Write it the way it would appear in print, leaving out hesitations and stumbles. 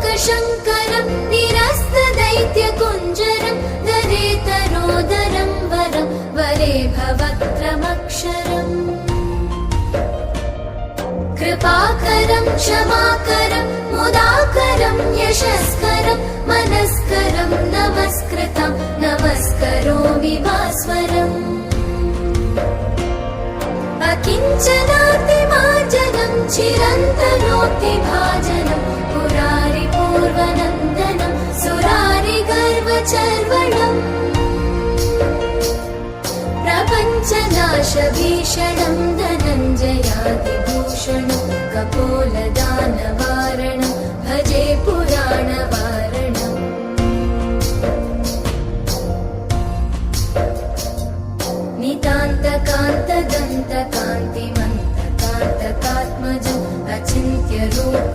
त्र्यम्बकशङ्करं निरस्तदैत्यकुञ्जरं दरेतरोदरं वरं वरे भवत्रमक्षरम् कृपाकरं क्षमाकरं मुदाकरं यशस्करं मनस्करं नमस्कृतं नमस्करोमि भास्वरम् अकिञ्चनातिमार्जनं चिरन्तनोक्तिभाजनं पुरारिपूर्वनन्दनं सुरारिगर्वचर्वणम् प्रपञ्चनाशभीषणं धनञ्जयादिभूषणं कपोलदानव